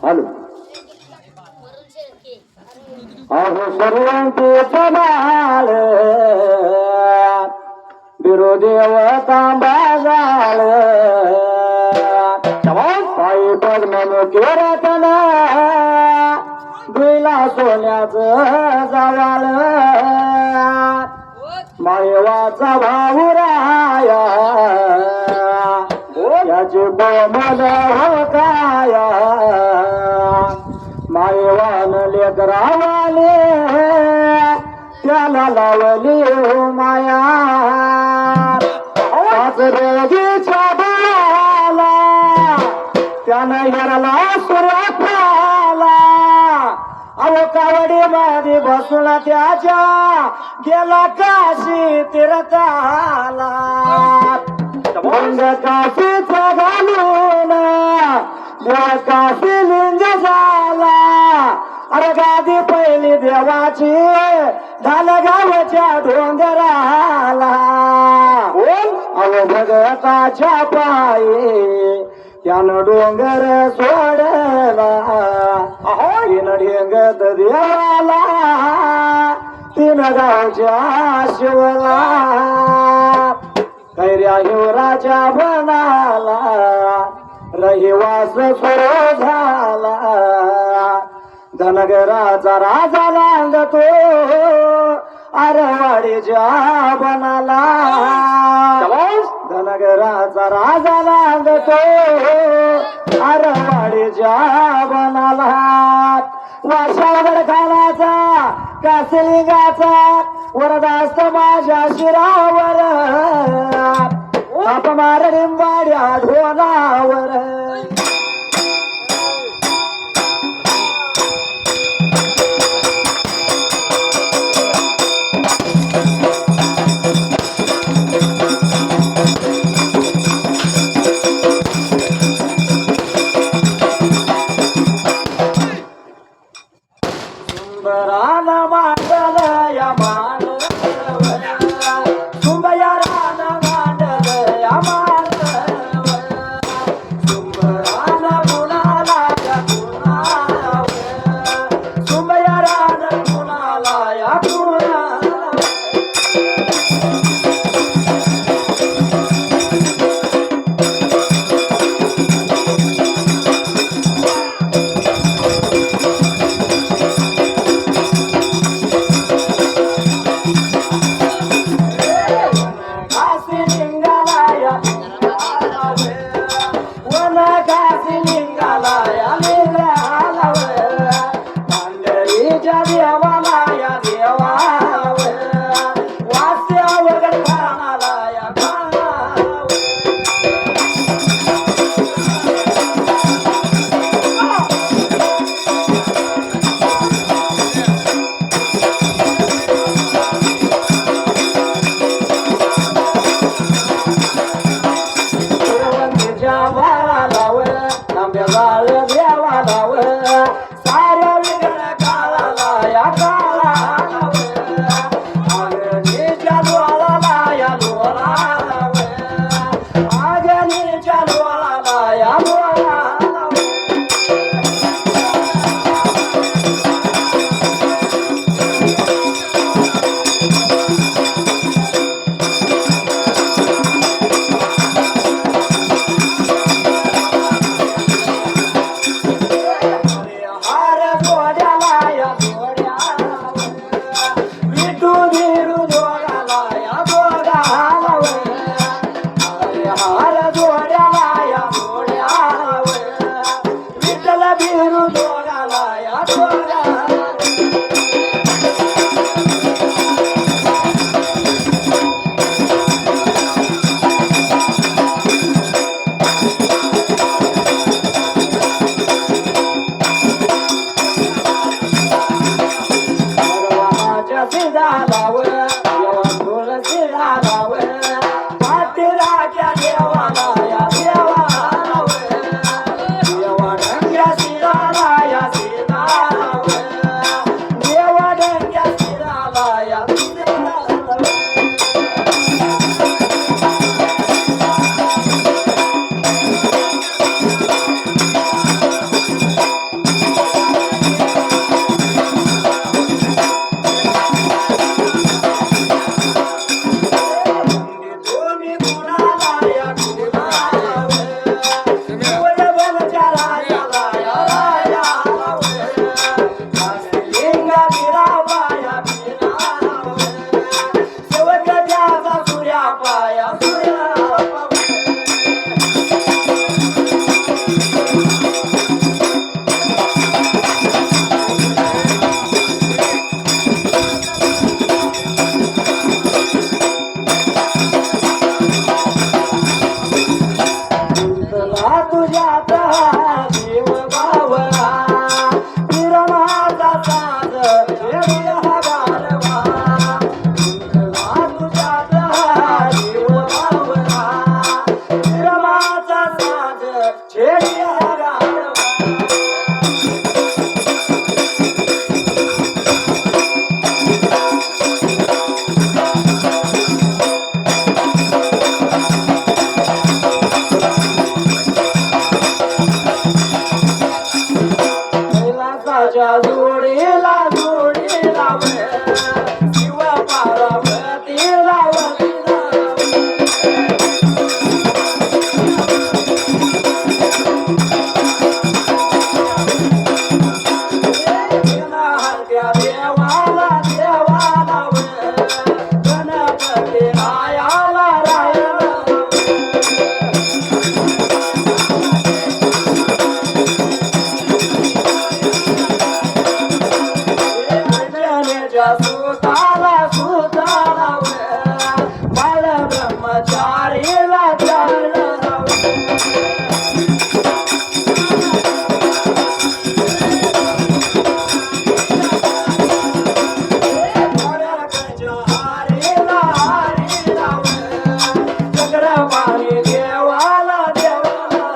Hello अहो सर्वांचे समाल विरोदेव तांबाजाळ पायी पद्मन केरतना दुईला सोन्याचं जावाळ मायवाचा भाऊराया याचे बोमल हो काया मायवान लेकरावाले त्याला लावली हो माया पाच रोगीच्या बाला त्यानं हेरला सुरफाला अहो कावडी मध्ये बसला त्याच्या गेला काशी तीर्थाला रंग काशीचा घालून देव काशी लिंग झाला अरे गादी पहिली देवाची झालं गावाच्या डोंगराला अहो भगताच्या पायी त्यानं डोंगर सोडला तीन ढेंगत देवाला तीन गावच्या शिवला कैऱ्या हिवराच्या बनाला रहिवास सुरू झाला धनगराचा राजा लागतो आरवाडीच्या बनाला धनगराचा राजा लागतो आरवाडीच्या बनाला वाशावड खानाचा कासलिंगाचा वरदास्त माझ्या शिरावर अपमार निंबाड्या ढोलावर सुंदरान मांडल या मान सुंदरान मांडल या मान सुंदरान कुणाला या कुणाला सुंदरान कुणाला या कुणाला हार गोड्याला जोडीला जोडीला शिव पार्वती रावती त्या देवाला देवाला गणपती रायाला रायाला सुताला सुताला बाळ ब्रह्मचारीला चक्रपाणी देवाला देवाला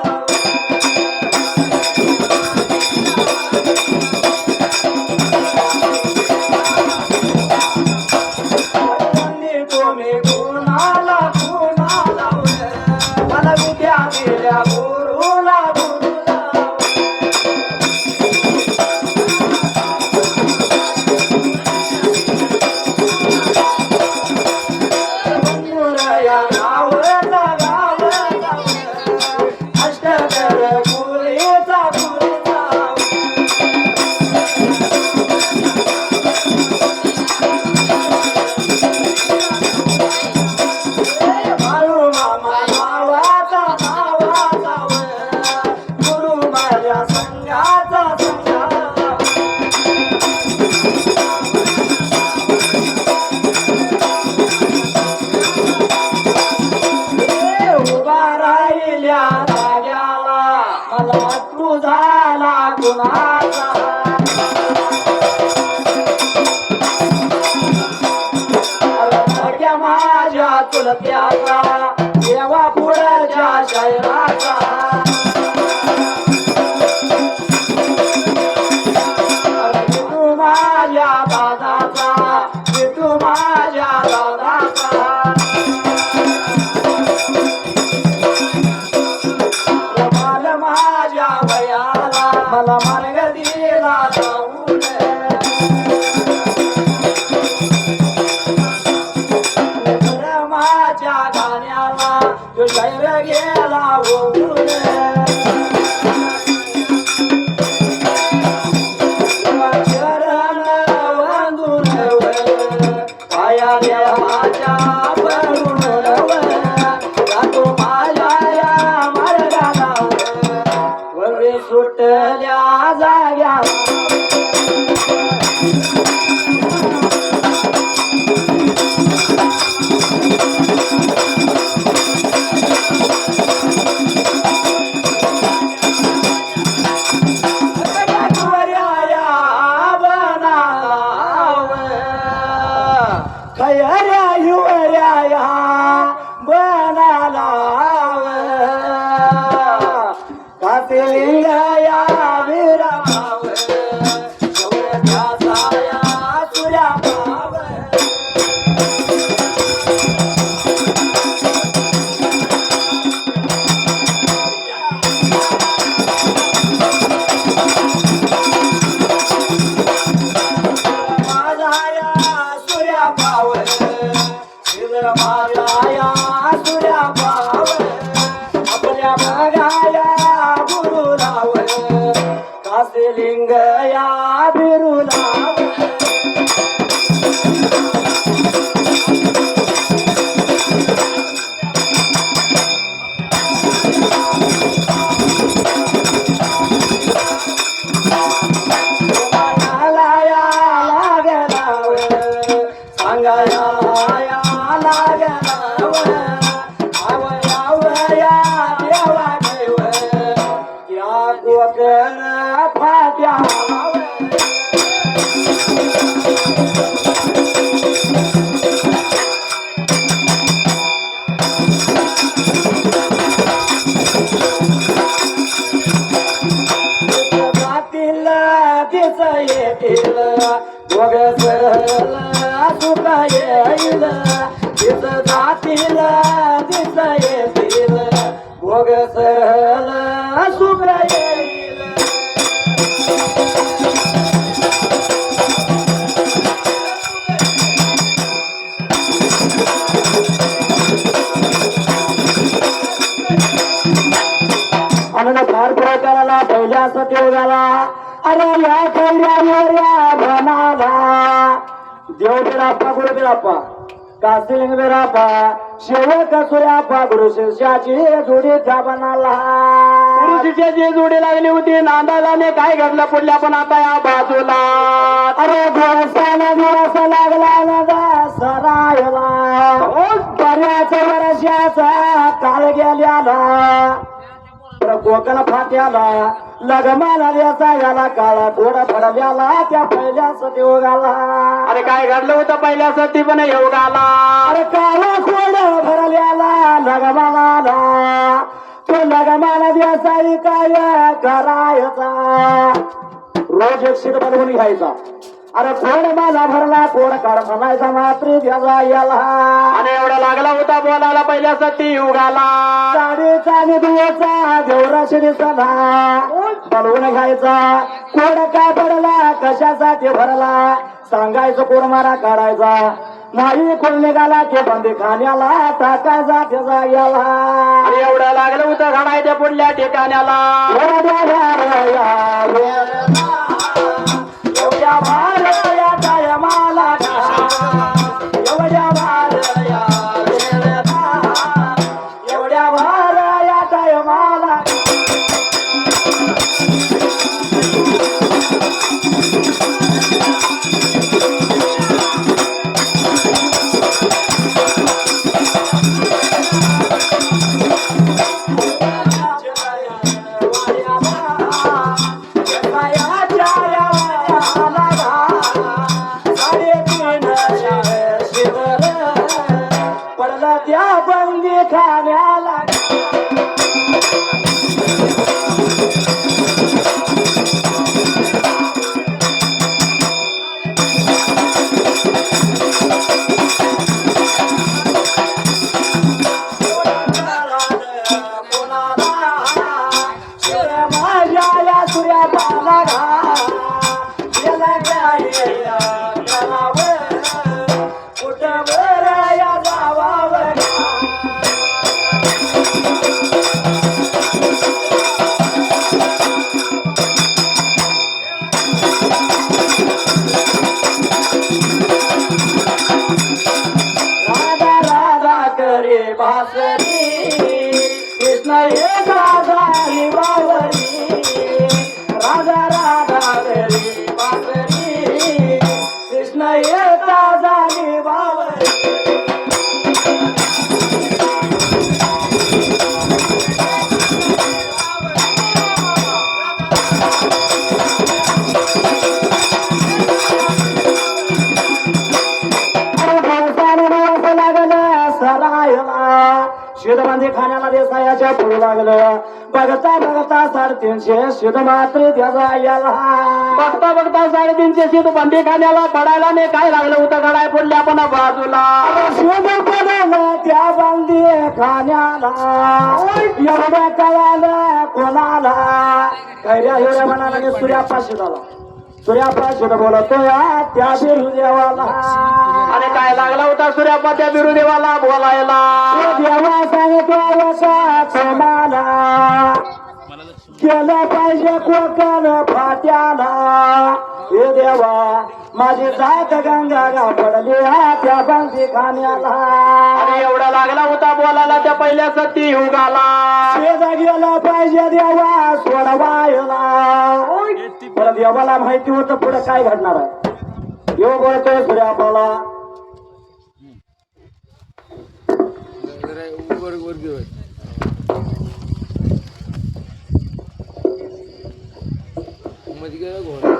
या बिरुला येतील दोघ सरल सुख येईल दिस जातील दिस येतील दोघ सरल सुख येईल आनंद फार पुरवठ्याला पहिल्या सत्योगाला अरे या कैऱ्यावर या बनाला देव बिराप्पा गुरु बिराप्पा कासिलिंग बिराप्पा शेवक सूर्याप्पा गुरु शिष्याची जोडी त्या बनाला गुरु शिष्याची जोडी लागली होती नांदायला काय घडलं पुढल्या पण आता या बाजूला अरे दिवसाला दिवस लागला ना सरायला बऱ्याच वर्षाचा काळ गेल्याला कोकण फाट्याला लगमाला द्याचा याला काळा थोडा पडल्याला त्या पहिल्या सतीयोगाला अरे काय घडलं होतं पहिल्या सती पण योगाला अरे काळा खोड भरल्याला लगमाला तो लगमाला द्याचा काय करायचा रोज एक शीट बनवून घ्यायचा अरे खोड मला भरला खोड काढ म्हणायचा मात्र द्याचा याला आणि एवढा लागला होता बोलायला पहिल्या सती युगाला साडीचा आणि दुवाचा देवराशी दिसला बनवून घ्यायचा कोड काय पडला कशासाठी भरला सांगायचं कोड मारा काढायचा नाही कोण निघाला की बंदी खाण्याला टाकायचा त्याचा गेला आणि एवढं लागलं होतं घडायच्या पुढल्या ठिकाण्याला एवढ्या भार या टायमाला एवढ्या भार या एवढ्या भार या टायमाला पडला त्या बंदी खाण्याला माझ्या सूर्या पाला घा कुठं या जावावर राधा राधा करे बासरी कृष्ण ये राधा बावरी राधा राधा करे बासरी कृष्ण ये राधा बावरी शिदबंदी खाण्याला देसायाच्या पुढे लागलं बघता बघता 350 शिद मात्र त्याचा याला बघता बघता 350 शीत बंदी खाण्याला पडायला नाही काय लागलं होतं घडाय पुढल्या पण बाजूला शिद पडलं त्या बंदी खाण्याला एवढ्या कळालं कोणाला कैऱ्या हिवऱ्या म्हणाला सूर्याप्पा शिदाला सूर्याप्पा शिद बोलतो या त्या बिरुदेवाला आणि काय लागला होता सूर्याप्पा त्या बिरुदेवाला बोलायला देवा सांगतो तुम्हाला केलं पाहिजे कोकण फाट्याला हे देवा माझी जात गंगा गा पडली त्या बंदी खाण्याला आणि एवढा लागला होता बोलायला त्या पहिल्या सती युगाला शेजा गेला पाहिजे देवा सोडवायला पण देवाला माहिती होतं पुढे काय घडणार आहे येऊ बोलतोय सूर्यापाला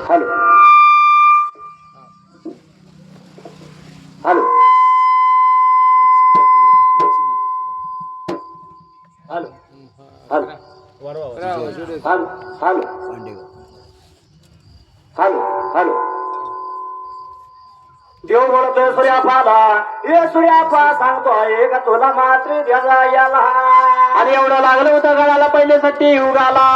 hello hello hello hello hello hello hello hello Dev बोलतोय सूर्यापाला हे सूर्यापा सांगतोय का तुला मात्र द्यायला याला आणि एवढं लागलं होतं गळाला पहिले सती युगाला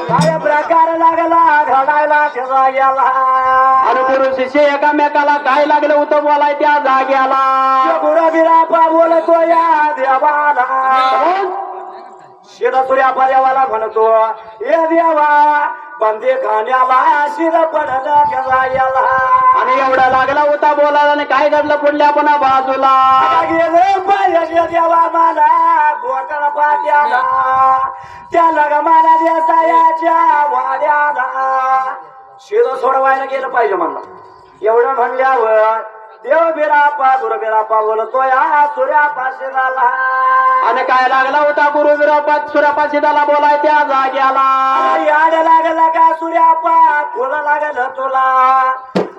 काय प्रकार लागला घडायला ठेवा याला आणि गुरु शिष्य एकामेकाला काय लागलं होतं बोलाय त्या जाग्याला. गुरु बिरापा बोलतो या देवाला. शिर सूर्यापा देवाला म्हणतो ये देवा बंदे खाण्याला शिर पडलं गेला याला. आणि एवढा लागला होता बोलायला आणि काय घडलं पुढल्या पण बाजूला. गेले पाहिजे देवा मला गोकळ पाट्याला त्या लगमाला देसायाच्या वाड्याला. शिर सोडवायला गेलं पाहिजे म्हणला. एवढं म्हणल्यावर देव बिरापा गुरु बिरापा बोलतो या सूर्यापाशी झाला. आणि काय लागला होता गुरु विरोपात सूर्यापाशी त्याला बोलाय त्या जाग्याला. याड लागला का सूर्यापा फुलं लागलं तुला.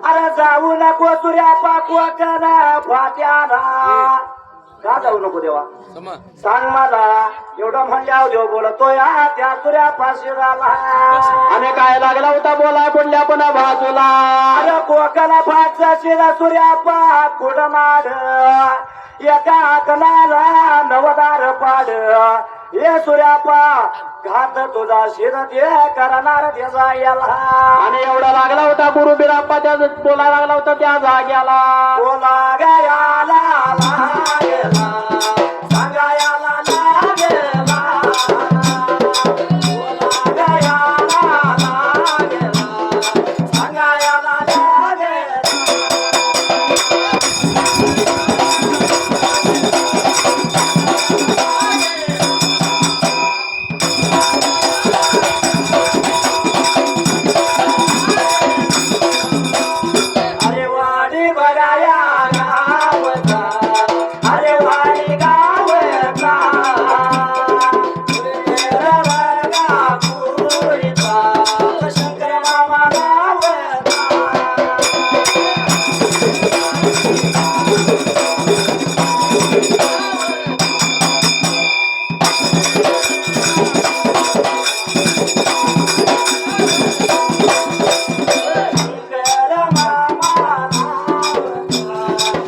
अरे जाऊ नको सूर्यापा कोकणा फाट्याला. का जाऊ नको देवा सांग मला. एवढं म्हणल्यावर देव बोलतो या त्या सूर्यापाशी झाला. आणि काय लागला होता बोलाय पुढल्या पण बाजूला. अरे कोकणा फाटचा शिरा सूर्यापा पुढं माड एका कणाला नवदार पाड. हे सूर्यापा घात तुझा शिर ते करणार त्याचा याला. आणि एवढा लागला होता गुरु बिराप्पा त्या बोलायला लागला होता त्या जाग्याला. बोला गयाला लागेला सांगायाला लागेला. बोला गयाला लागेला सांगायाला लागेला. अरे वाडी बघाया गावचा. अरे वाडी गावचा. रवळगा पुरीचा. शंकर मामा गावचा. शंकर मामा गावचा.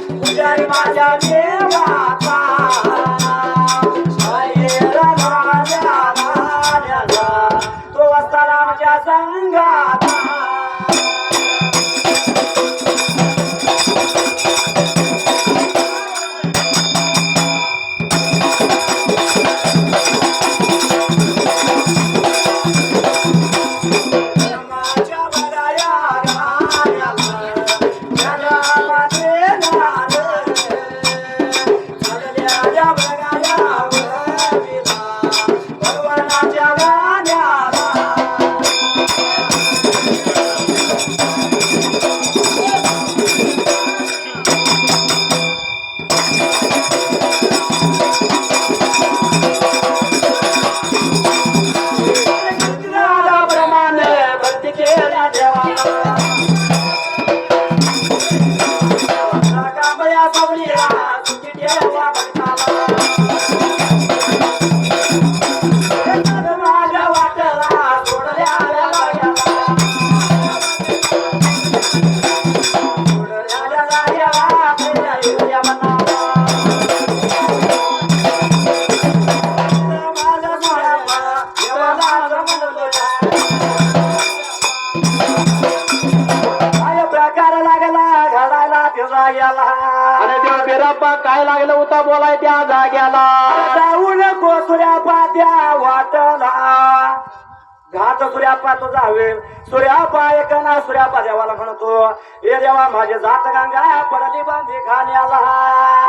पुजारी माझ्या देवाचा. शाहीर माझ्या राजाचा. तो असताना आमच्या संघाचा. माझ्या बराया गाण्याला जनामध्ये नाद. चढलेल्या बरायावरीला भगवानाच्या गाण्याला. प्रमाणे भक्ती केल्या देवाला. कांबळ्या सावलीला सुखी ठेवा भक्ताला. माझ्या वाटला सोडल्या लागला. सोडल्या लागला मेल्या येऊया मनाला. माझा सूर्यापा देवाला जमवलं. काय प्रकार लागला घडायला त्याचा याला. आणि देव बिराप्पा काय लागलं होता बोलाय त्या जाग्याला. जाऊ नको सूर्यापा त्या वाटला. घात सूर्यापा तुझा होईल. सूर्यापा एकना सूर्यापा देवाला म्हणतो हे देवा माझे जात गंगा पडली बांधी खाण्याला.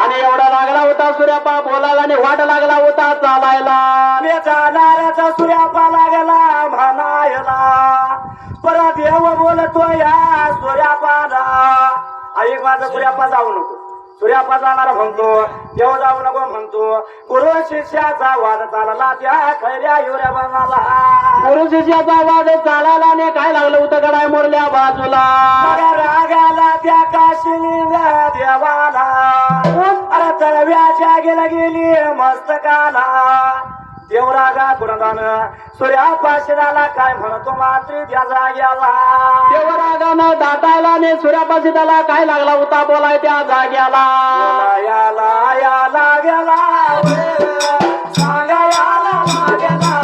आणि एवढा लागला होता सूर्यापा बोलायला आणि वाट लागला होता चालायला. मी जाणाऱ्याचा सूर्यापा लागला म्हणायला. परत देव बोलतो या सूर्यापाला. ऐक माझा सूर्यापा जाऊ नको. सूर्यापा जाणार म्हणतो देव जाऊ नको म्हणतो. गुरु शिष्याचा वाद चालला त्या खैऱ्या युऱ्या बनाला. गुरु शिष्याचा वाद चालायला आणि काय लागलं होतं गडाय मोरल्या बाजूला. मला रागाला त्या काशिनीला देवाला. अरे तळव्याच्या गेला गेली मस्तकाला. देवरागा गुणगान सूर्यापा शिराला काय म्हणतो मात्री द्याला गेला. देवरागानं दाटायला आणि सूर्यापाशी त्याला काय लागला होता बोलाय त्या जाग्याला. याला याला गेला सांगा याला गेला.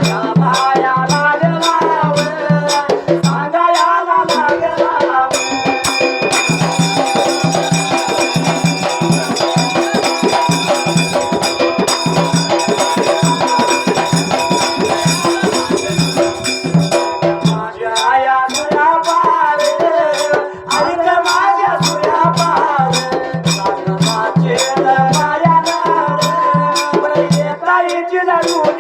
याला याला गेला सांगा याला पाडून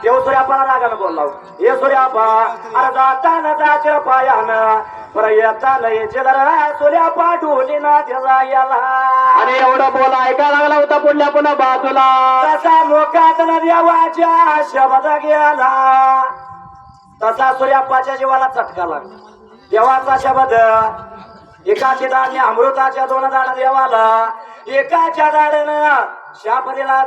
देव सूर्यापाला रागानं बोलला हे सूर्यापा अरे जाताना जाच्या पायानं प्रयत्न सूर्यापा ढोली ना त्याला याला आणि एवढं बोला ऐकायला लागला होता पुढल्या पुन्हा बाजूला तसा मोकात देवाच्या शब्द गेला तसा सूर्यापाच्या जीवाला चटका लागला देवाचा शब्द एकाची दाणे अमृताच्या 2 दाणं देवाला एकाच्या दाण्यानं शाप दिला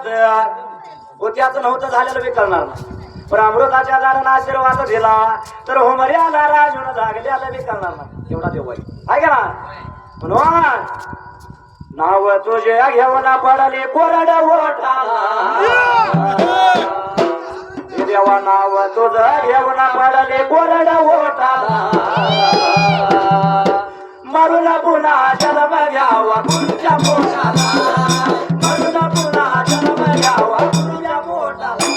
त्याच नव्हतं झालेलं बी करणार नाही पण अमृताच्या दारानं आशीर्वाद दिला तर होमर्याला राजून जागल्याला बी करणार नाही एवढा देव आहे का ना म्हणून नाव तुझे घेऊन पडले कोरड ओठाला देवा नाव तुझं घेऊन पडले कोरड ओठाला मरून पुन्हा जन्म घ्यावा तुमच्या पोटाला मरून पुन्हा जन्म घ्यावा तुमच्या पोटाला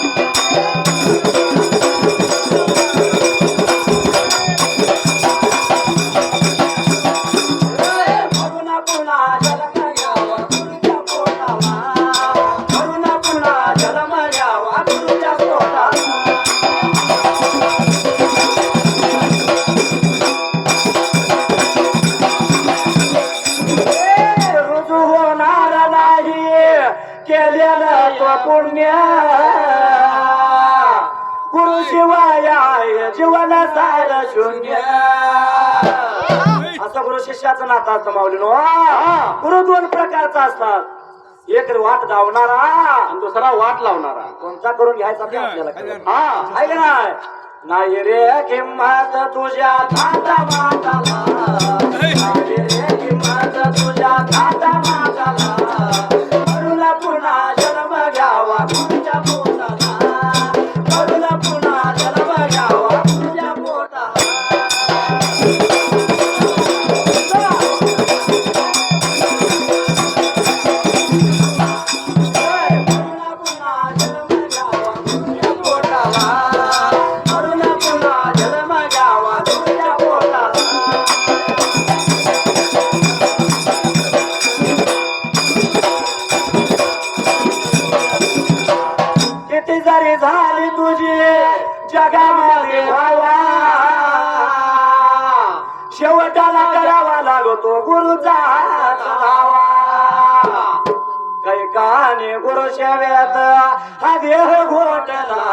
मरून पुन्हा जन्म घ्यावा तुमच्या पोटाला मरून पुन्हा जन्म घ्यावा तुमच्या पोटाला केलेलं तो पुण्य गुरु शिवाय जीवन सार शून्य असं गुरु शिष्याचं नातं असतं माऊलीनो गुरु 2 प्रकारचा असतात एक वाट धावणारा आणि दुसरा वाट लावणारा कोणता करून घ्यायचा ते आपल्याला हा ऐक नाही रे किंमत तुझ्या खाता माताला नाही रे किंमत तुझ्या खाता माताला पुन्हा जन्म घ्यावा तुझ्या पोटाला मरून पुन्हा जन्म घ्यावा तुझ्या पोटाला पुन्हा जन्म घ्यावा तुझ्या पोटाला मरून पुन्हा जन्म घ्यावा तुझ्या पोटाला जरी झाली तुझी जगामध्ये व्हावा शेवटाला करावा लागतो गुरुचा धावा कैकाने गुरु सेवेत हा देह घोटला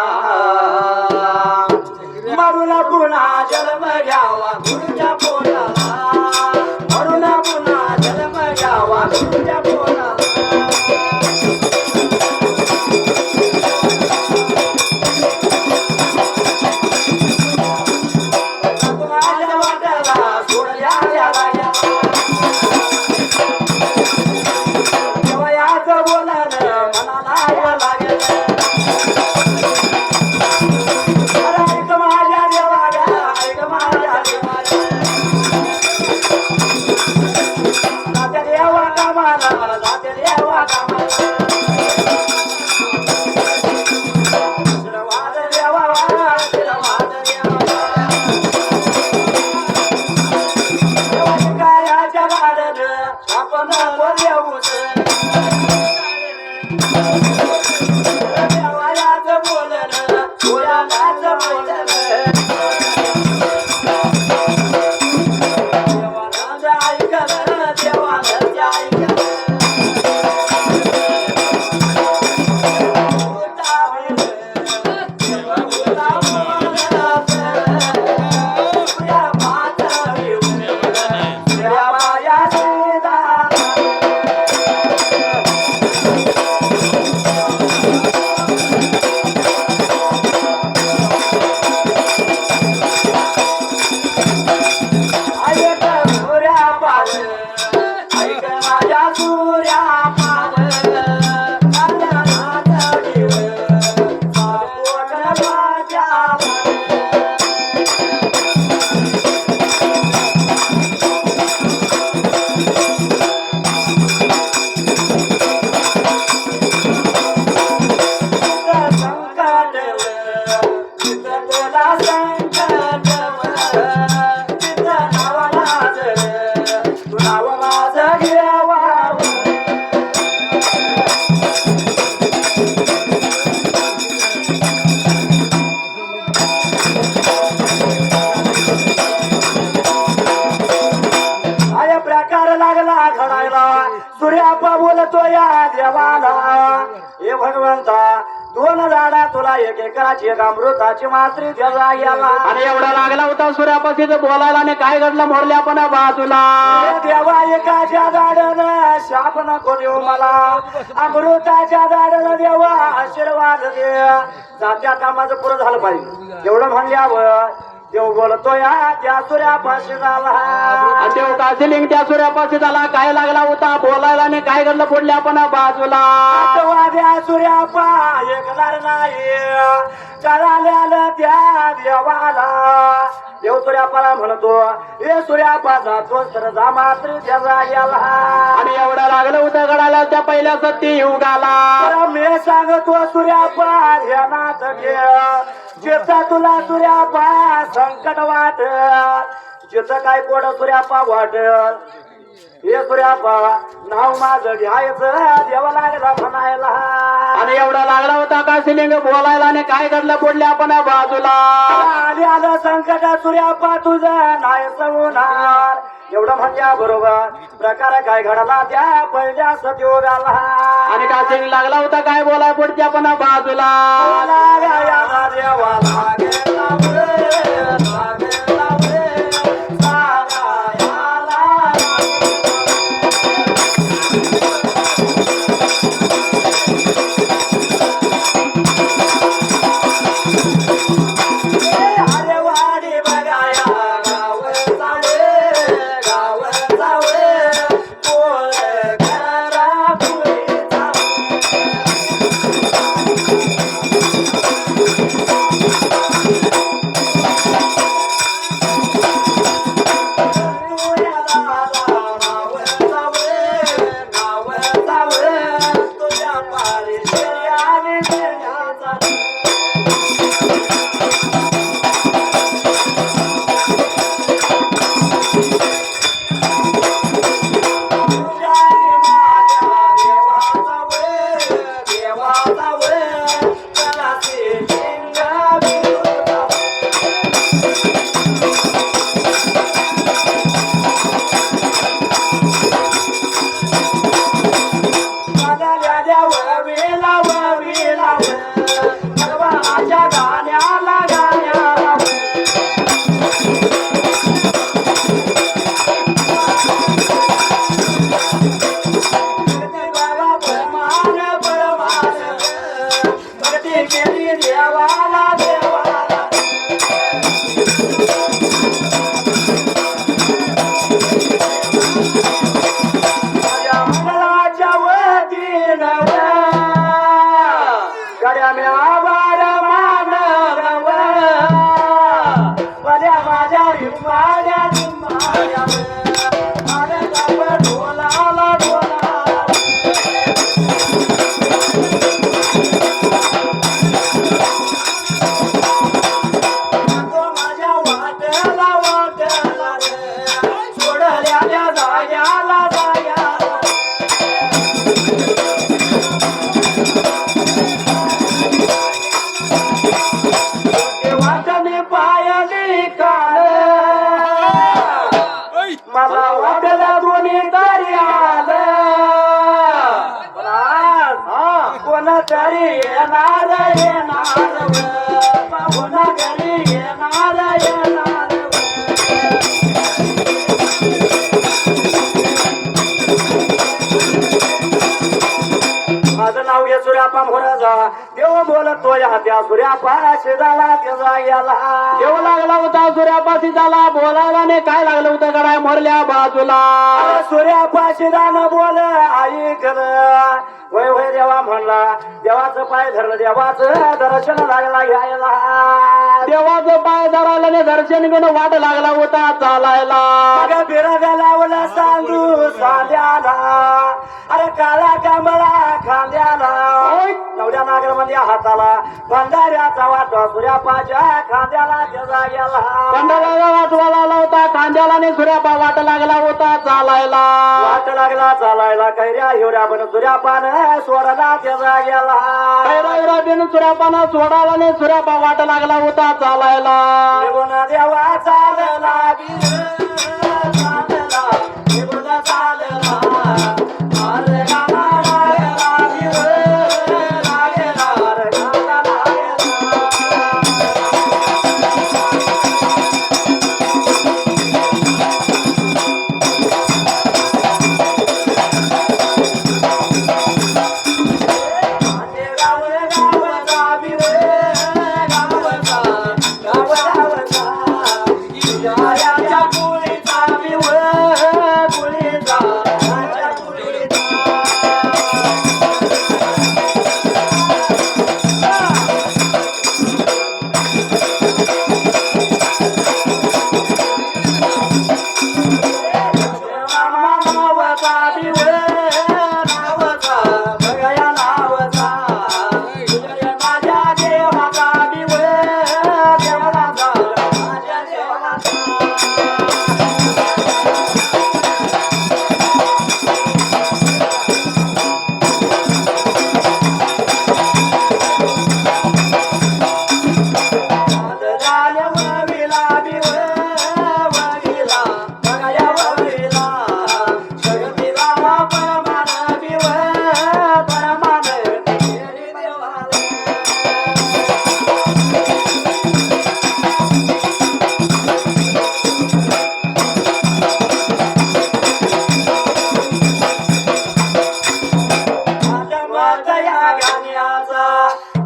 मरून पुन्हा जन्म घ्यावा गुरुच्या पोटाला मरून पुन्हा जन्म घ्यावा गुरुच्या पोटाला माझ्या देवा आशीर्वाद द्यावा. देवाच्या कायाच्या लाडानं आपण बोलवूच. देवायाचं बोलणं पुराणाचं बोलणं देवानं ऐकलं देवानं ऐकलं. सूर्याप्पा बोलतो या देवाला, हे भगवंता 2 झाडा तुला 1 एकराची 1 अमृताची मात्री द्याला याला. आणि एवढा लागला होता सूर्यापाशी बोलायला आणि काय घडलं मोरल्या पण बाजूला. हे देवा एकाच्या झाडानं शाप नको देऊ मला, अमृताच्या झाडानं देवा आशीर्वाद दे. जात्या कामाचं पुरं झालं पाहिजे एवढं म्हणल्यावर देव बोलतो या त्या सूर्यापाशी झाला. आणि देव काशिलिंग त्या सूर्यापाशी झाला. काय लागला होता बोलायला आणि काय घडलं पुढल्या पण बाजूला. द्या सूर्यापा ऐकणार नाही कळाल्याला त्या देवाला. देव सूर्यापाला म्हणतो हे सूर्यापा जातो तर जा मात्र त्याचा याला. आणि एवढं लागलं होतं गडाला त्या पहिल्या सत्य युगाला. मी सांगतो सूर्यापा ध्यानात घे, जिथं तुला सूर्यापा संकट वाटल, जिथं काय पोट सूर्यापा वाटल, हे सूर्यापा नाव माझं घ्यायचं देवा लागला म्हणायला. आणि एवढा लागला होता काशिलिंग बोलायला आणि काय घडलं पुढल्या पण बाजूला. आणि आलं संकट सूर्यापा तुझं नाही होणार एवढं म्हणल्या बरोबर प्रकार काय घडला त्या पहिल्या सत्योगाला. आणि काशिलिंग लागला होता काय बोलाय पुढच्या पण बाजूला. येणार पाहुणा घरी येणार माझं नाव घे सूर्यापा मोराजा देव बोलतोय त्या सूर्यापा शेजाला त्याचा गेला देव लागला होता सूर्यापाशी झाला बोलायला ने काय लागलं होतं गडाय मोरल्या बाजूला सूर्यापा शेजानं बोल आई गलं वय वय देवा म्हणला देवाचं पाय धरलं देवाचं दर्शन लागला घ्यायला देवाचं पाय धरायला ने दर्शन घेऊन वाट लागला होता चालायला बिरगा लावला सांगू साध्याला अरे काळा कांबळा खांद्याला नवड्या नागरमध्ये हाताला भंडाऱ्याचा वाटा सूर्यापाच्या खांद्याला त्याचा गेला पंढराला वाटवाला आला होता खांद्याला ने सूर्यापा वाट लागला होता चालायला वाट लागला चालायला कैऱ्या हिवऱ्या पण सूर्यापान सोडला त्याचा गेला कैरा बिन सूर्यापाना सोडाला ने सूर्यापा वाट लागला होता चालायला निघून देवा चालला चालला निघून चालला अरे गाला लागला लागला अरे गाला लागला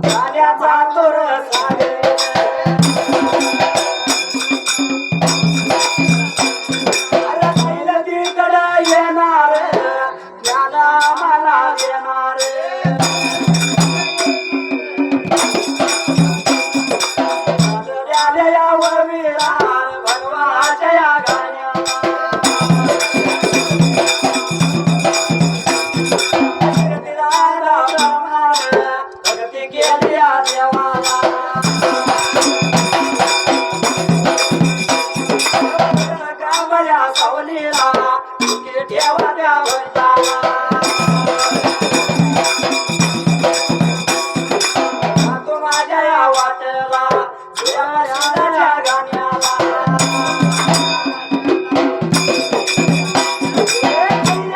गाण्याचा तोर सागे अरे नदीकडे येणार ज्ञाना मला येणार यावर विरार भगवाच्या या गाण्याला भक्ती केली देवाला कांबळ्या सावलीला ठेवा द्या तू माझ्या या वाटला सूर्याच्या गाण्याला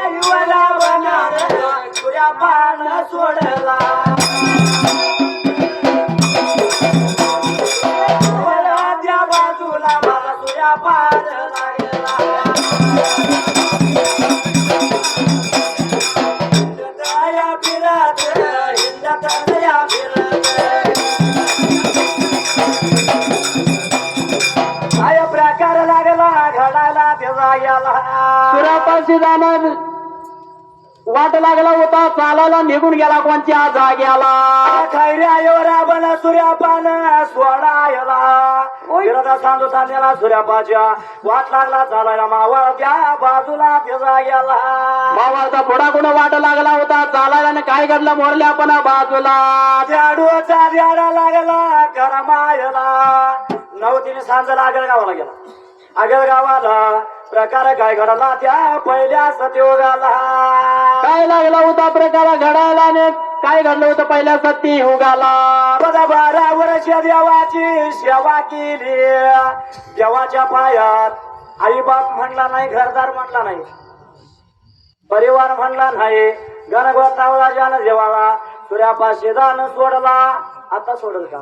युवाला बनार सूर्यापान सोडला त्या बाजूला मला सूर्यापान लागला दया फिरत हिंदत दया फिरत काय प्रकार लागला घडायला त्याचा याला सूर्यापाशी जाणार वाट लागला होता चालायला निघून गेला कोणत्या जाग्याला खैऱ्या योरा बना सूर्यापान सोडायला विरोधा सांगू चाललेला सूर्यापाच्या वाट लागला चालायला मावळ त्या बाजूला त्याचा गेला मावाचा पुढा कुणा वाट लागला होता चालायला आणि काय घडलं मोरल्या पण बाजूला झाडूचा झाडा लागला करमायला नवतीने सांजाला आगळ गावाला गेला आगळ गावाला प्रकार काय घडला त्या पहिल्या सतयुगाला काय लागला होता प्रकार घडायला आणि काय घडलं होतं पहिल्या सती युगाला 12 वर्ष देवाची सेवा केली देवाच्या पायात आई बाप म्हणला नाही घरदार म्हणला नाही परिवार म्हणला नाही गणगोत लावला जान देवाला सूर्यापाशी दान सोडला आता सोडल का?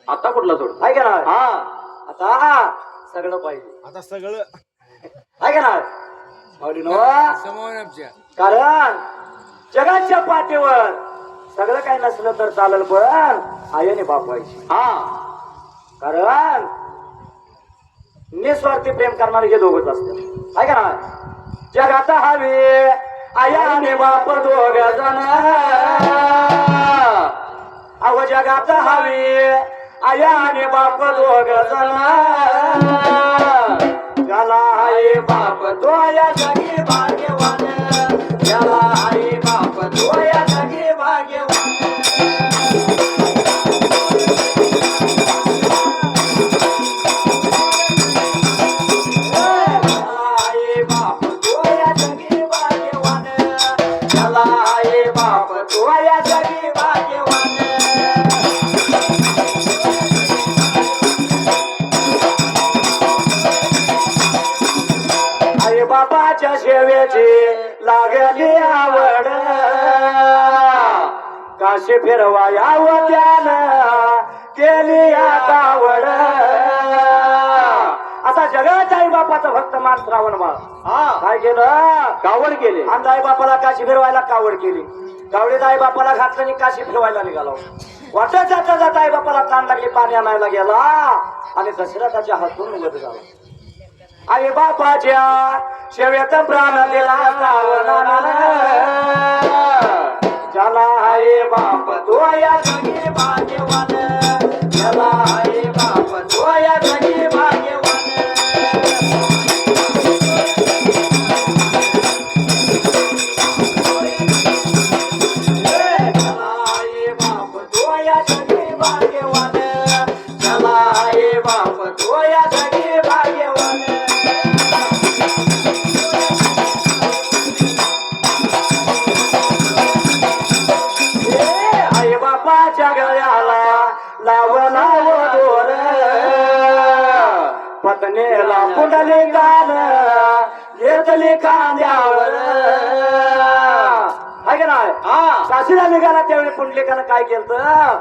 आता कुठला सोड? आहे का ना? हा आता सगळं पाहिजे. आता सगळं आहे का ना माऊलीनो? कारण जगाच्या पाठीवर सगळं काही नसलं तर चालेल, पण आईने बाप व्हायची. हा कारण निस्वार्थी प्रेम करणारे हे दोघच असतात. आहे का ना? जगात हवे आया आणि बाप दोघ जण, अव जगात हवे आया आणि बाप दोघ जण, त्याला आई बाप तो या जगी भाग्यवान, त्याला आई बाप तो या जगी भाग्यवान. आई बाप तो या जगी भाग्यवान, त्याला आई बाप तो या जगी भाग्यवान. आई बाबाच्या सेवेची लागली आवड, काशी फिरवा यावं त्यानं केली आवड. असा जगात आई बापाचा भक्त मान श्रावण बाळ हा काय केलं? कावड केले. आणि आई बापाला काशी फिरवायला कावड केली. कावडीत आई बापाला घातलं आणि काशी फिरवायला निघाला. वाटत जाता जाता आई बापाला ताण लागली, पाणी आणायला गेला आणि दशरथाच्या हातून निघत झाला. आई बापाच्या शेवेत प्राण दिला ज्याला आई बाप तो या जगी भाग्यवान, ज्याला आई बाप तो या जगी भाग्यवान. ज्याला आई बाप तो या जगी भाग्यवान, ज्याला आई बाप तो या जगी भाग्यवान. आई बापाच्या गळ्याला लावणाव दोर, पत्नीला कुंडली कान घेतली कांद्यावर. आहे का नाही? हा काशीला निघाला त्यावेळी पुंडलिकानं काय केलं?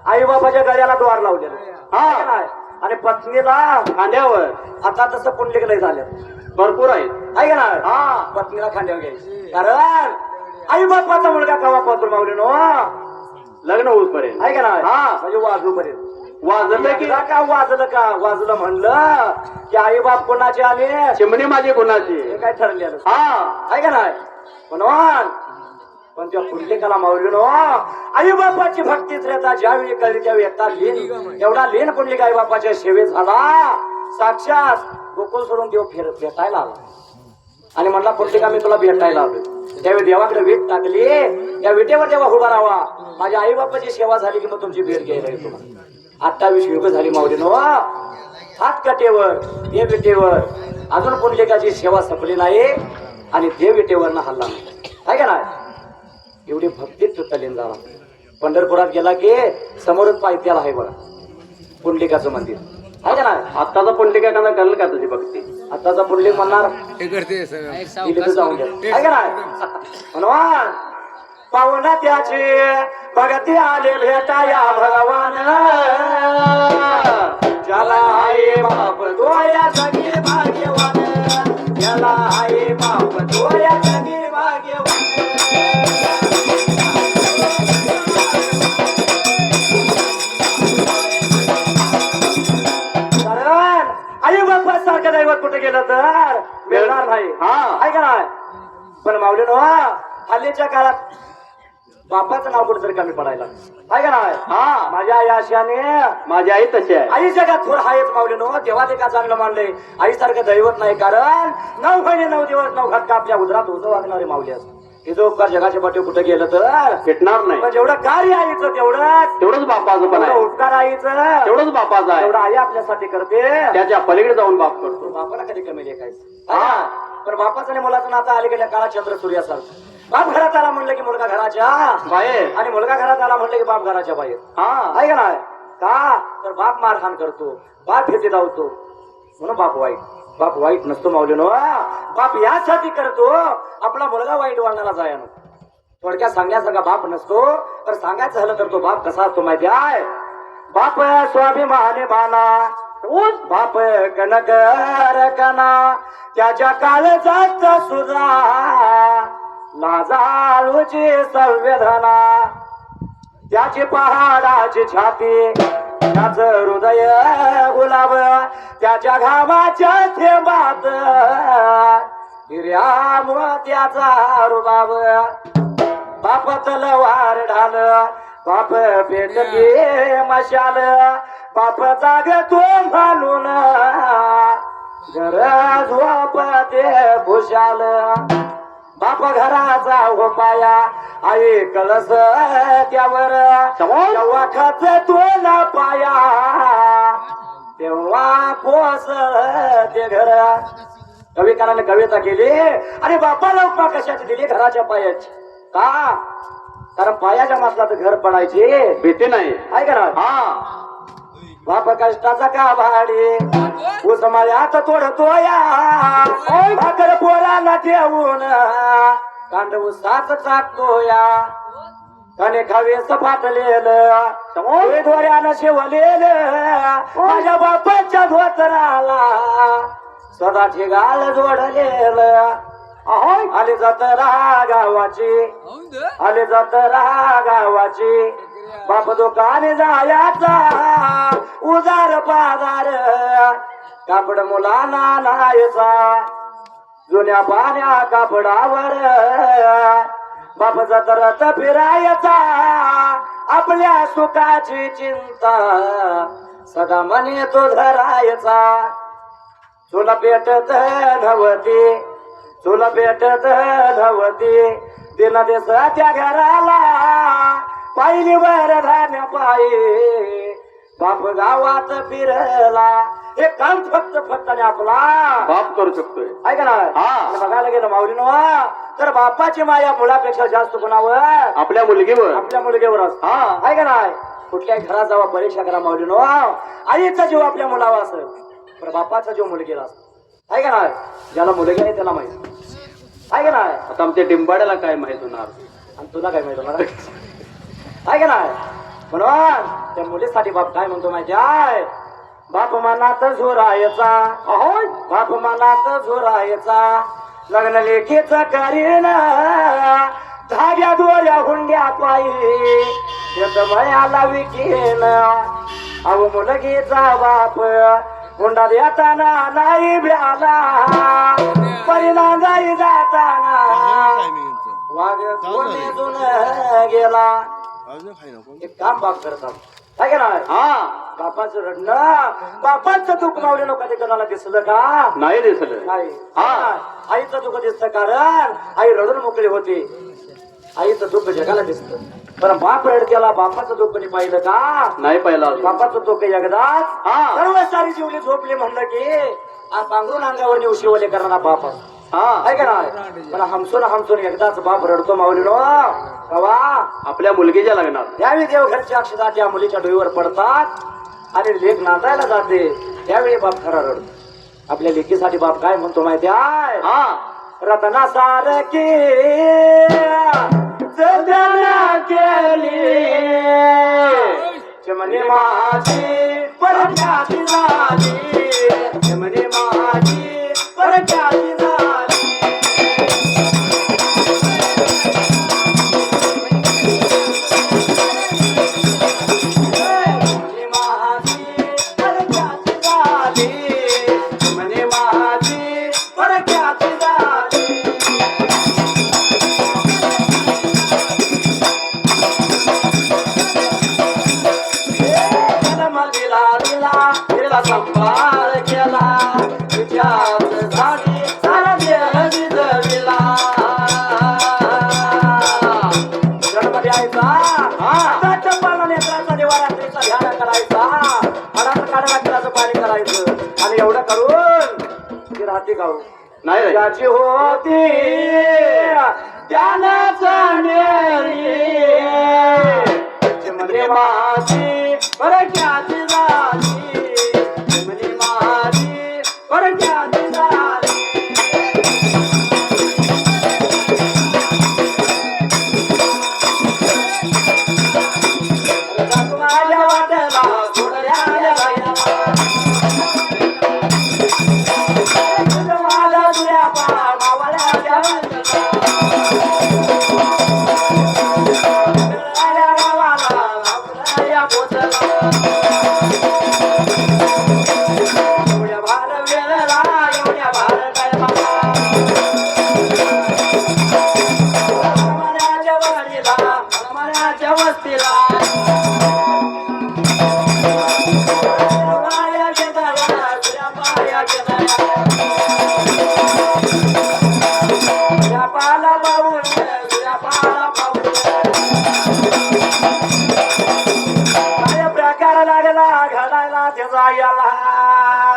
आई बाबाच्या गळ्याला द्वार लावलेलं. आहे का नाही? आणि पत्नीला खांद्यावर. आता तसं पुंडलिक लय झालं. भरपूर आहेत. आहे का नाही? हा पत्नीला खांद्यावर घ्यायची. कारण आई बापाचा मुलगा कवा पाहतो माऊलीनो? लग्न होऊपर्यंत. आहे का नाही? हा म्हणजे वाजूपर्यंत. वाजलं की एकदा का वाजलं का? वाजलं म्हणलं की आई बाप कोणाचे आले चिमणी माझी कोणाची. हे काय ठरलेलं हा आहे का नाही? म्हणून पण त्या पुंडलिकाला माऊलीनो आई बापाची भक्ती श्रद्धा ज्यावेळी कळली त्यावेळी एकदा लीन, एवढा लीन पुंडलिक आई बापाच्या सेवेत झाला. साक्षात गोकुळ सोडून देव भेटायला आला आणि म्हणला पुंडलिका मी तुला भेटायला आलोय. त्यावेळी देवाकडे वीट टाकली. त्या विटेवर देवा उभा राहावा, माझ्या आई बापाची सेवा झाली की मग तुमची भेट घ्यायला येतो. 28 युग झाली माऊलीनो. हात काटेवर देव विटेवर अजून पुंडलिकाची सेवा संपली नाही आणि देव विटेवरनं हल्ला नाही. आहे का नाही? एवढी भक्तीत तल्लीन झाला. पंढरपुरात गेला की समोरच पायथ्याला आहे बघा पुंडलिकाचं मंदिर. आहे का नाही? आत्ताचा पुंडलिका एखादा करेल का तुझी भक्ती? आताचा पुंडलिक म्हणणार इथे जाऊन घ्या. आहे का नाही? म्हणून पाहुणा त्याची भगती आले भेटाया भगवान, ज्याला आई बाप तो या जगी भाग्यवान, ज्याला आई बाप तो या जगी भाग्यवान. कारण आई बापा सारखं दैवत कुठे गेलं तर मिळणार नाही. हा आहे का नाही? पण माऊलीनो हल्लीच्या काळात बापाचं नाव कुठेतरी कमी पडायला. आहे का नाही? हा माझ्या आई आशाने माझी आई तशी आहे. आई जगात थोडं आहेच माऊलीनो. देवा ते का चांगलं मानलंय. आई सारखं दैवत नाही. कारण 9 महिने 9 दिवस 9 घटका आपल्या उदरात होतं वागणारे माऊली असत. हे जो उपकार जगाच्या पाठीवर कुठे गेलं तर भेटणार नाही. पण जेवढं कार्य आईचं तेवढंच, तेवढंच बापाचं पण जेवढं आहे. उपकार आईचं तेवढंच बापाचं आहे. तेवढं आई आपल्यासाठी करते. त्याच्या पलीकडे जाऊन बाप करतो. बापाला कधी कमी लेखायचं. हा. पण बापाचं आणि मुलाचं नातं अलीकडल्या काळात चंद्र सूर्यासारखं. बाप घरात आला म्हणलं की मुलगा घराच्या बाहेर आणि मुलगा घरात आला म्हणलं की बाप घराच्या बाहेर. हा आहे का नाही? का तर बाप मारहाण करतो, बाप भीती लावतो म्हणून बाप वाईट. बाप वाईट नसतो माऊलीनो. बाप यासाठी करतो आपला मुलगा वाईट वळणाला जायला. थोडक्यात सांगण्यासारखा बाप नसतो. तर सांगायचं झालं तर तो बाप कसा असतो माहिती आहे? बाप स्वाभिमानी बाना बाप कनकर कना त्याच्या काळजात सुजा लाजाळूची संवेदना त्याची पहाडाची छाती त्याच हृदय गुलाब त्याच्या घामाच्या थेंबात हिर्या मोत्याचा रुबाब बाप तलवार ढाल बाप पेटली मशाल बाप जाग तो घालून घर झोप ते खुशाल बाप घराचा हो पाया आई कळस त्यावर तेव्हा खच तो ना पाया तेव्हा कोस ते घर कविकाराने कविता केली आणि बापाला उपमा कशाची दिली घराच्या पायाची का कारण पायाच्या मासला तर घर पडायची भीती नाही आहे का ना हा बाप कष्टाचा का भाडी उसमाळ्यात तोडतो या भाकर पोराला ठेवून कांड उसाच चाकतो या कणे खावेस फाटलेलं दोऱ्यानं शिवलेलं माझ्या बापाच्या धोतराला सदा ठिगाळ जोडलेलं आले जत्रा गावाची आले जत्रा गावाची बाप दुकाने जायाचा उदार पादार कापड मुलांना नायचा जुन्या पाण्या कापडावर बाप जत्रत फिरायचा आपल्या सुखाची चिंता सदा मने तो धरायचा तुला पेटत नव्हती तुला पेटत नव्हती दिन दिस त्या घराला पाहिली वर धान्य पायी बाप गावात फिरला हे काम फक्त आणि आपला बाप करू शकतोय ऐका ना हा. बघायला गेलं माऊलीनो तर बापाची माया मुलापेक्षा जास्त कोणावर आपल्या मुलगीवर आपल्या मुलगीवर असते हा ऐका ना कुठल्याही घरात जावा परीक्षा करा माऊलीनो आईचा जीव आपल्या मुलावर असेल तर बापाचा जीव मुलगीला असतो ऐका ना ज्याला मुलगी आहे त्याला माहित ऐका ना आता आमच्या डिंबाड्याला काय माहित होणार आणि तुला काय माहित होणार ऐका ना म्हणून त्या मुलीसाठी बाप काय म्हणतो माहिती आहे बाप मनात झोरायचा अहो बाप मनात झोरायचा लग्न लेखीच करीन धाग्या दोऱ्या हुंड्या पायी मयाला विकीन अहो मुलगीचा बाप हुंडा देताना नाही भ्याला परिणाम जाई जाताना वाघ कोणीतून गेला एक काम बाप करतात काय का नाही हा बापाचं रडणं बापाचं दुःख मावले लोक कधी कोणाला दिसलं का नाही दिसलं नाही हा. आईचं दुःख दिसतं कारण आई रडून मोकळी होती आईचं दुःख जगाला दिसतं पण बाप रडक्याला बापाचं दुःख कोणी पाहिलं का नाही पाहिला अजून. बापाचं दुःख एकदाच हा. सर्व सारी जीवली झोपली म्हणलं की आज पांघरून अंगावर नेऊ शिवले करणारा बाप हा आहे का नाही पण हमसून एकदाच बाप रडतो माऊलीनो कवा आपल्या मुलगीच्या लग्नात त्यावेळी देवघरच्या अक्षता त्या मुलीच्या डोईवर पडतात आणि लेख नांदायला जाते त्यावेळी बाप खरा रडतो आपल्या लेकीसाठी बाप काय म्हणतो माहिती आहे हा रत्ना सारखी जगना केली चमने माझी परख्याती झाली चमने माझी परख्याती झाली संभाळ केला तिच्याच झाली सारा देह विजविला गणपती आईचा आता चप्पाला नेत्राचा देवा रात्रीचा ध्यान करायचा हाडाचं काढा रात्राचं पाणी करायचं आणि एवढं करून ती राहते गाऊ नाही रे. त्याची होती त्यानाचा म्हणजे माझी परक्याची झाली माझ्या वाटला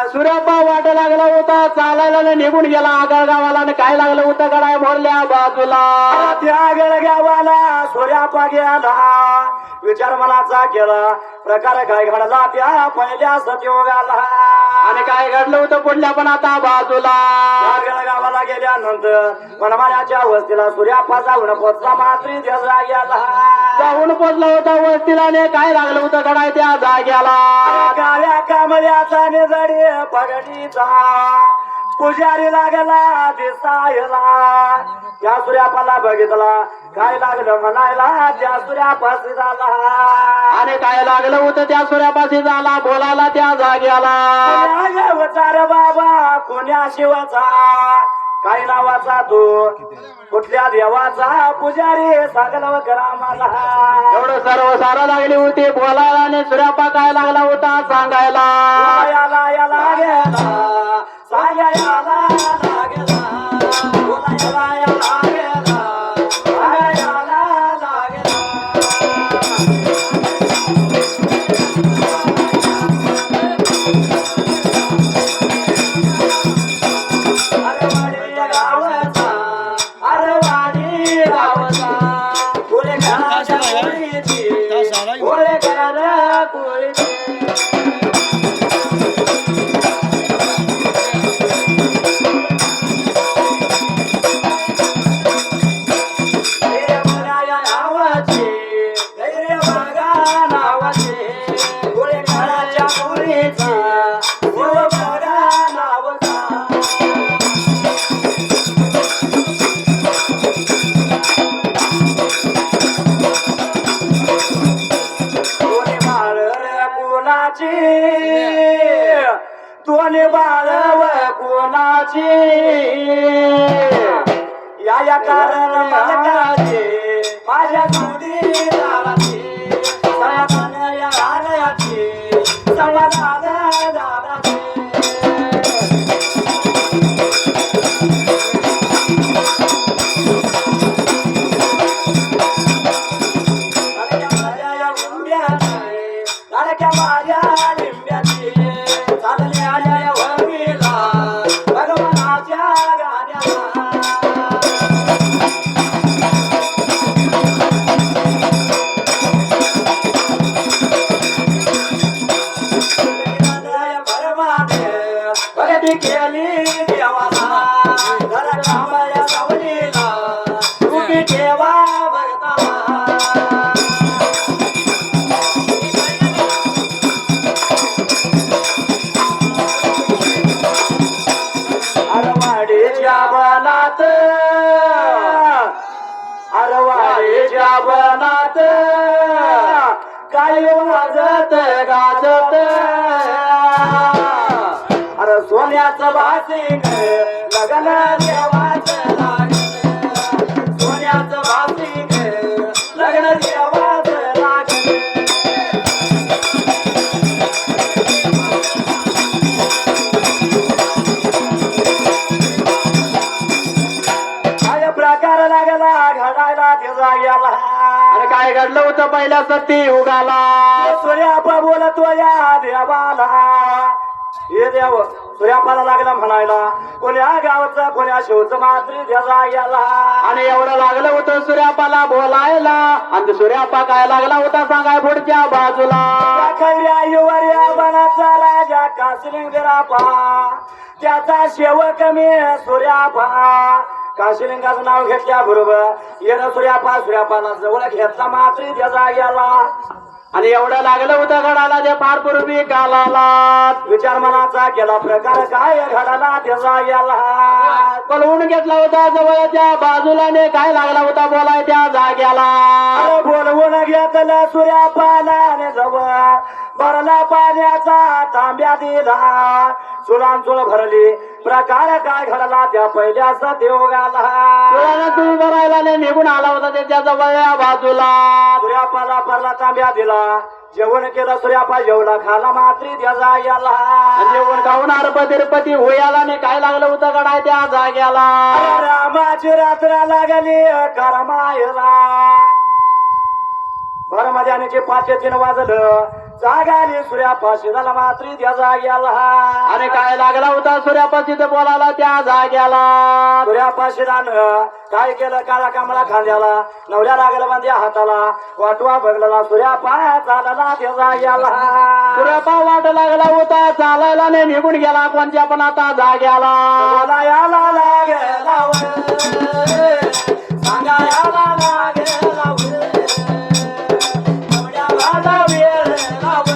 सूर्याप्पा वाट लागला होता चालायला आणि निघून गेला आगळ गावाला आणि काय लागलं होतं गडाय मोरल्या बाजूला त्या गेळगावाला सूर्यापा गेला विचार मनाचा केला प्रकार काय घडला त्या पहिल्या सतयोगाला आणि काय घडलं होतं पुढल्या पण आता बाजूला त्या गावाला गेल्यानंतर वनमाल्याच्या वस्तीला सूर्यापा जाऊन पोचला मात्री देवळा गेला जाऊन पोचला होता वस्तीला आणि काय लागलं होतं गडाय त्या जाग्याला काळ्या कामल्याचा निजडी पगडीचा पुजारी लागला दिसायला त्या सूर्यापाला बघितला काय लागलं म्हणायला त्या सूर्यापाशी झाला आणि काय लागलं होतं त्या सूर्यापाशी झाला बोलायला त्या जाग्याला वचार बाबा कोण्या शिवाचा काय नावाचा तू कुठल्या देवाचा पुजारी सांगला करा मला एवढं सर्व सारा लागली होती बोलायला आणि सूर्यापा काय लागला होता सांगायला याला याला गेला सांगायला लागला बोलायला याला गेला सांगायला लागला दोन्ही बाळव कोणाची या कारण मलकाची माझ्या दुधी दाराची समाधान या रानाची समाधान दाराची अरवाडीच्या बनात काय वाजत गाजत अरे सोन्याचं भासिंग लग्न देवाचं लागत सोन्याचं भासिंग लग्न देवाचं लागत प्रकार लागला घडायला त्याचा गेला आणि काय घडलं होतं पहिल्या सती उगाला सूर्यापा बोलतो या देवाला हे देव सूर्यापाला लागला म्हणायला कोण्या गावचा कोण्या शिवचं मात्री त्याचा गेला आणि एवढं लागलं होतं सूर्यापाला बोलायला आणि सूर्यापा काय लागला होता सांगाय पुढच्या बाजूला खैऱ्या युवऱ्या बनाचा राजा कासलिंगरापा त्याचा सेवक मी सूर्यापा काशीलिंगाचं नाव घेतल्या बरोबर येणं सूर्यापाला जवळ घेतला मात्री त्याचा गेला आणि एवढं लागलं होतं घडाला ते फार पूर्वी कालाला विचार मनाचा केला प्रकार काय घडाला त्याचा गेला बोलवून घेतला होता जवळच्या बाजूला काय लागला होता बोलाय त्या जाग्याला बोलवून घेतलं सूर्यापाला जवळ भरला पाण्याचा तांब्या दिला चुलान चुल भरली प्रकार काय घडला त्या पहिल्या सतयोगाला तुम्ही भरायला निघून आला होता त्याच्या जवळच्या बाजूला सूर्यापाला भरला तांब्या दिला जेवण केलं सूर्यापा जेवला खाला मात्री त्या जाग्याला जेवण खाऊन अर्पतिरपती होयाला काय लागलं होतं गडाय त्या जाग्याला रामाची रात्र लागली करमायला भरमध्यानेचे 5:03 वाजलं जागाली सूर्या फाशी झाला मात्री त्या जाग्याला आणि काय लागला होता सूर्यापाशी ते बोलायला त्या जाग्याला सूर्या फाशीदानं काय केलं काळा कांबळा खांद्याला नवऱ्या लागला बांध्या हाताला वाटवा बघला सूर्या पाया चालला त्या जाग्याला सूर्यापा वाट लागला होता चालायला नाही निघून गेला कोणत्या पण आता जाग्याला बोलायाला लागला सांगायाला लागला एवढ्या वाला वेळ लाव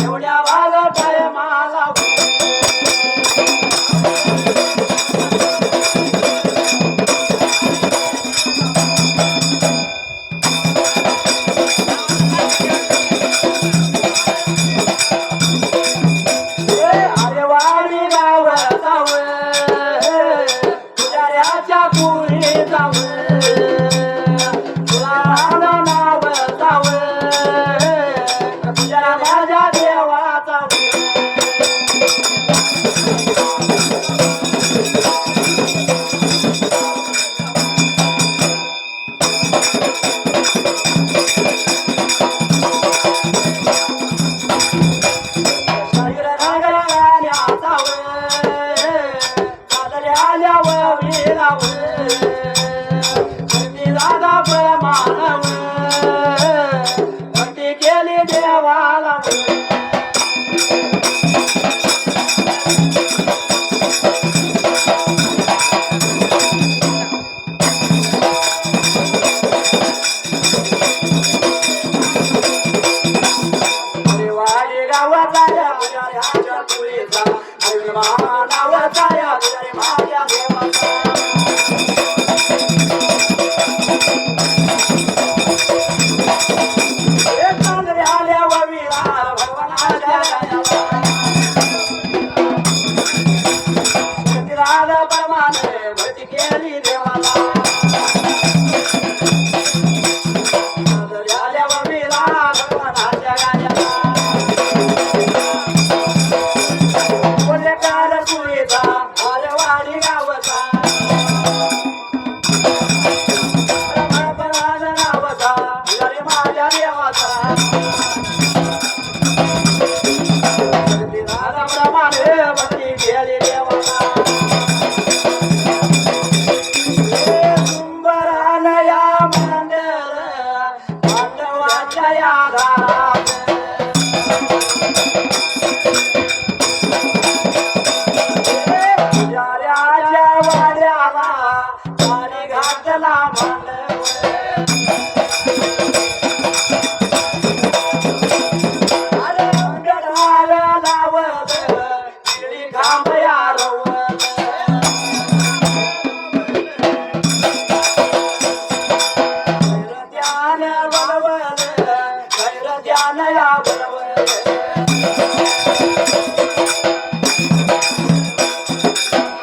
एवढ्या वाला टायमाला अरे वाडी गाव जाव तुझ्या पुरी जाव तुला नाव जाव तुझ्या माझ्या देवाचा शरीर रागराल्या जाव कादल्या विराव दादा प्रमाणव भक्ती केली देवाला अरे वाडी गावाचा या पुजाऱ्याच्या पुरीचा अरे महानावाचा या पुजारी माझ्या देवाचा भक्ती केली देवाला भगवानाच्या गाण्याला बोले काल सुईचा अरे वाडी गावचा नावाचा अरे माझ्या देवाचा प्रमाणे भक्ती केली देवाला सुंबरानया मंडळ पांडवाच्या यादात पुजाऱ्याच्या वाड्याला पाणी घातला मांडव अरे मंगळाला लावत शिडी खांबया रवत ध्यान बलवल खैर ध्यान या बलवल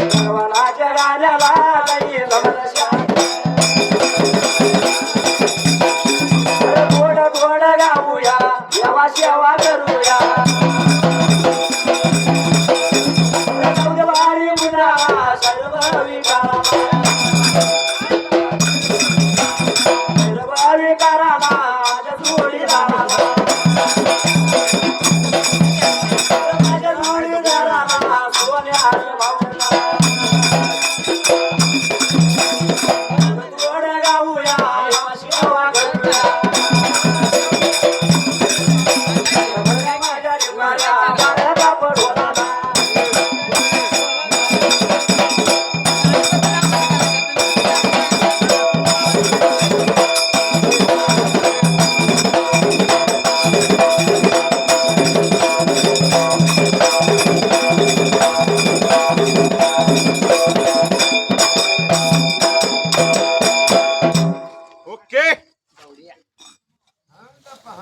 भगवानाच्या गाण्याला लई जमदशा गोड गोड गाऊया देवा सेवा करूया वारी मुद्रा सर्व विकारा विकाराला माझ्या जोडीदाराला माझ्या जोडीदाराला सोन्याच्या भाऊला गोड गाऊया सेवा करूया माझ्या जीवाला गाण्याचा पडोला